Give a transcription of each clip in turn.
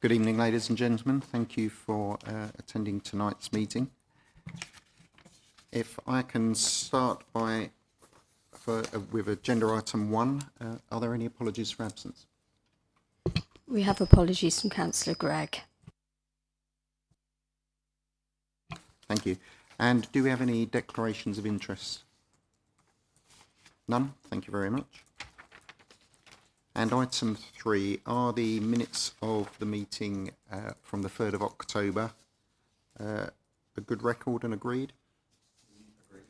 Good evening, ladies and gentlemen. Thank you for attending tonight's meeting. If I can start with agenda item 1, are there any apologies for absence? We have apologies from Councillor Gregg. Thank you. And do we have any declarations of interest? None? Thank you very much. And item 3, are the minutes of the meeting from the 3rd of October a good record and agreed? Agreed.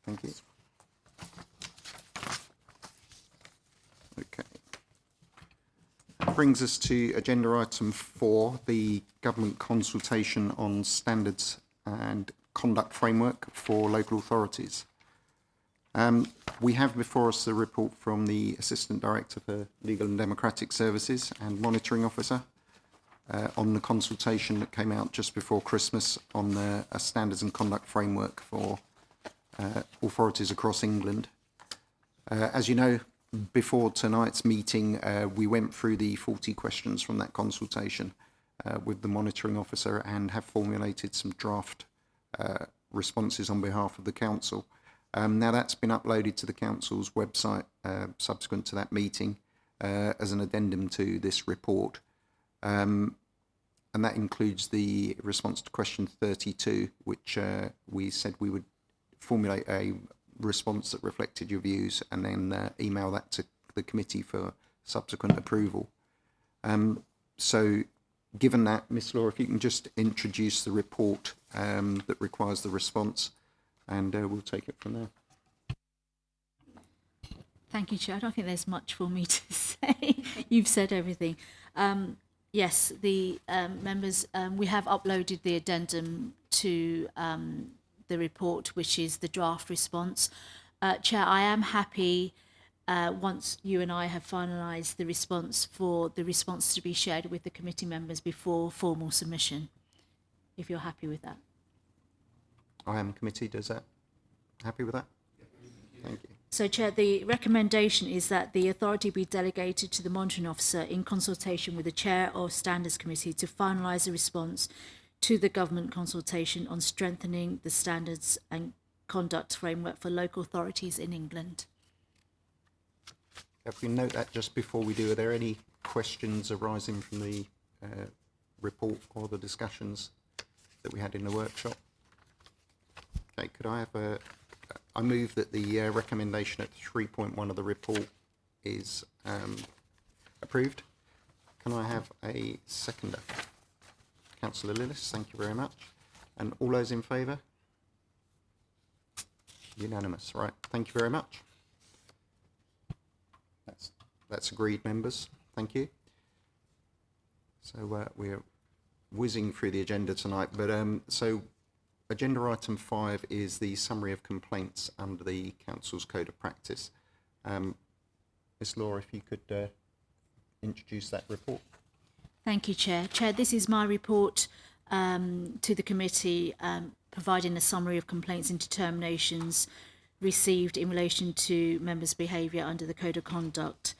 Thank you. Okay. That brings us to agenda item 4, the government consultation on standards and conduct framework for local authorities. We have before us the report from the Assistant Director for Legal and Democratic Services and Monitoring Officer on the consultation that came out just before Christmas on the standards and conduct framework for authorities across England. As you know, before tonight's meeting, we went through the 40 questions from that consultation with the Monitoring Officer and have formulated some draft responses on behalf of the Council. Now that's been uploaded to the Council's website subsequent to that meeting as an addendum to this report. And that includes the response to question 32, which we said we would formulate a response that reflected your views and then email that to the committee for subsequent approval. So given that, Ms. Law, if you can just introduce the report that requires the response, and we'll take it from there. Thank you, Chair. I don't think there's much for me to say. You've said everything. Yes, the members, we have uploaded the addendum to the report, which is the draft response. Chair, I am happy once you and I have finalised the response for the response to be shared with the committee members before formal submission, if you're happy with that. I am committee, does that? Happy with that? Thank you. So, Chair, the recommendation is that the authority be delegated to the Monitoring Officer in consultation with the Chair of Standards Committee to finalise a response to the government consultation on strengthening the standards and conduct framework for local authorities in England. If we note that just before we do, are there any questions arising from the report or the discussions that we had in the workshop? Okay, could I have I move that the recommendation at 3.1 of the report is approved. Can I have a seconder? Councillor Lillis, thank you very much. And all those in favour? Unanimous, right, thank you very much. That's agreed, members, thank you. So we're whizzing through the agenda tonight, but so agenda item 5 is the summary of complaints under the Council's Code of Practice. Ms. Law, if you could introduce that report. Thank you, Chair. Chair, this is my report to the committee providing a summary of complaints and determinations received in relation to members' behaviour under the Code of Conduct.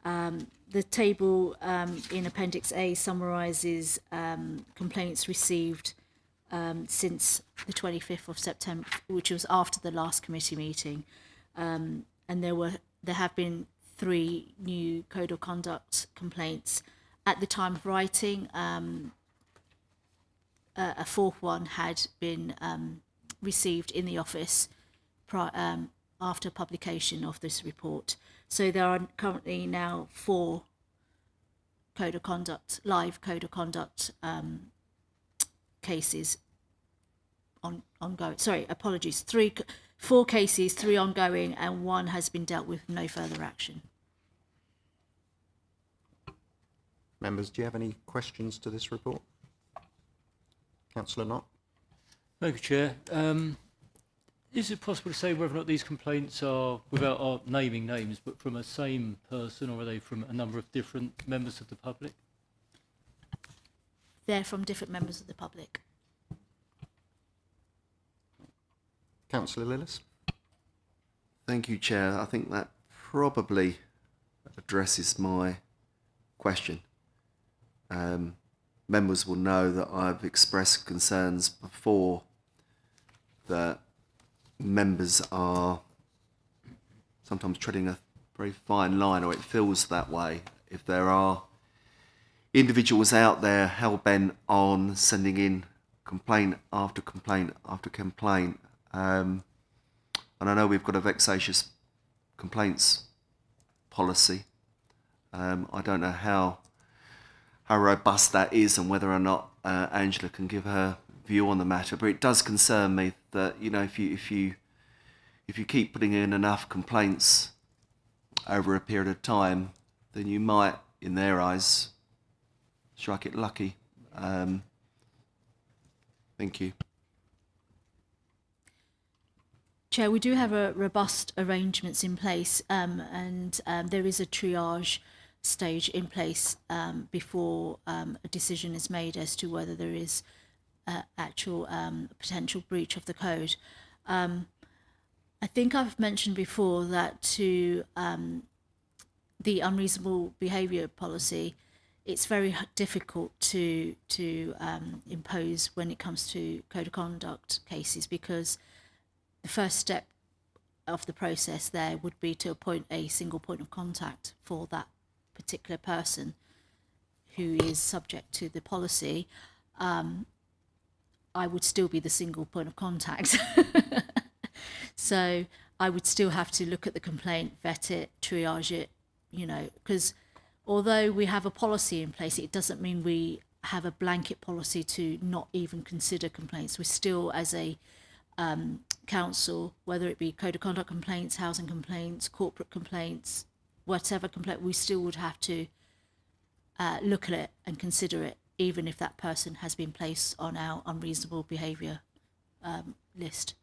The table in Appendix A summarises complaints received since the 25th of September, which was after the last committee meeting, and there have been 3 new Code of Conduct complaints. At the time of writing, a 4th one had been received in the office after publication of this report. So there are currently now 4 Code of Conduct, live Code of Conduct cases ongoing. Sorry, apologies. 4 cases, 3 ongoing, and 1 has been dealt with no further action. Members, do you have any questions to this report? Councillor Knott. Thank you, Chair. Is it possible to say whether or not these complaints are, without naming names, but from a same person, or are they from a number of different members of the public? They're from different members of the public. Councillor Lillis. Thank you, Chair. I think that probably addresses my question. members will know that I've expressed concerns before that members are sometimes treading a very fine line, or it feels that way, if there are individuals out there hell-bent on sending in complaint after complaint after complaint. And I know we've got a vexatious complaints policy. I don't know how robust that is and whether or not Angela can give her view on the matter, but it does concern me that, you know, if you keep putting in enough complaints over a period of time, then you might, in their eyes, strike it lucky. Thank you. Chair, we do have a robust arrangements in place, and there is a triage stage in place before a decision is made as to whether there is actual potential breach of the code. I think I've mentioned before that to the unreasonable behaviour policy, it's very difficult to impose when it comes to code of conduct cases, because the first step of the process there would be to appoint a single point of contact for that particular person who is subject to the policy. I would still be the single point of contact. So I would still have to look at the complaint, vet it, triage it, you know, because although we have a policy in place, it doesn't mean we have a blanket policy to not even consider complaints. We're still, as a council, whether it be code of conduct complaints, housing complaints, corporate complaints, whatever complaint, we still would have to look at it and consider it, even if that person has been placed on our unreasonable behaviour list.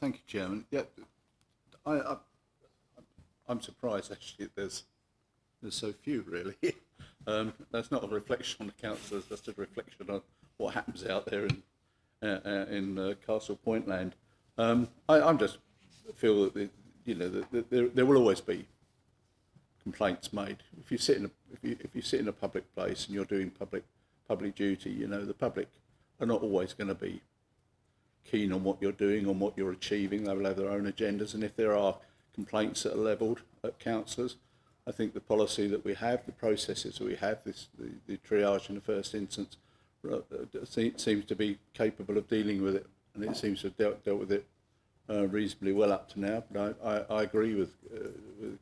Thank you, Chairman. Yeah, I'm surprised actually there's so few really. That's not a reflection on the councillors. That's a reflection on what happens out there in Castle Point land. I'm just feel that there will always be complaints made. If you sit in a public place and you're doing public duty, you know the public are not always going to be keen on what you're doing, on what you're achieving. They will have their own agendas, and if there are complaints that are levelled at councillors, I think the policy that we have, the processes that we have, the triage in the first instance, seems to be capable of dealing with it, and it seems to have dealt with it reasonably well up to now. But I agree with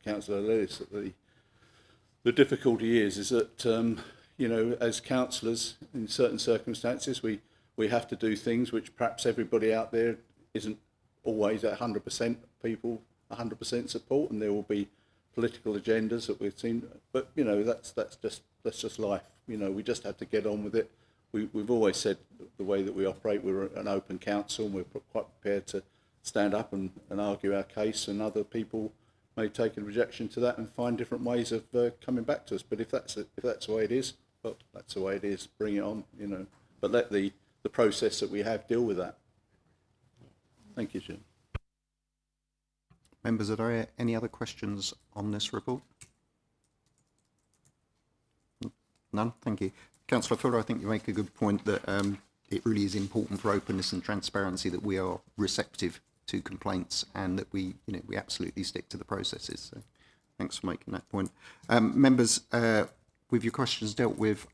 Councillor Lewis that the difficulty is that as councillors in certain circumstances we have to do things which perhaps everybody out there isn't always at 100% people 100% support, and there will be political agendas that we've seen. But that's just life. We just have to get on with it. We've always said the way that we operate, we're an open council, and we're quite prepared to stand up and argue our case, and other people may take a rejection to that and find different ways of coming back to us. But if that's the way it is, well, that's the way it is. Bring it on, But let the process that we have deal with that. Thank you, Jim. Members, are there any other questions on this report? None? Thank you. Councillor Fuller, I think you make a good point that it really is important for openness and transparency that we are receptive to complaints, and that we absolutely stick to the processes. So thanks for making that point. Members, with your questions dealt with,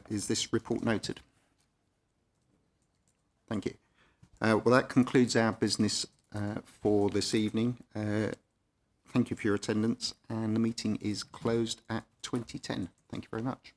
is this report noted? Thank you. Well, that concludes our business for this evening. Thank you for your attendance, and the meeting is closed at 20:10. Thank you very much.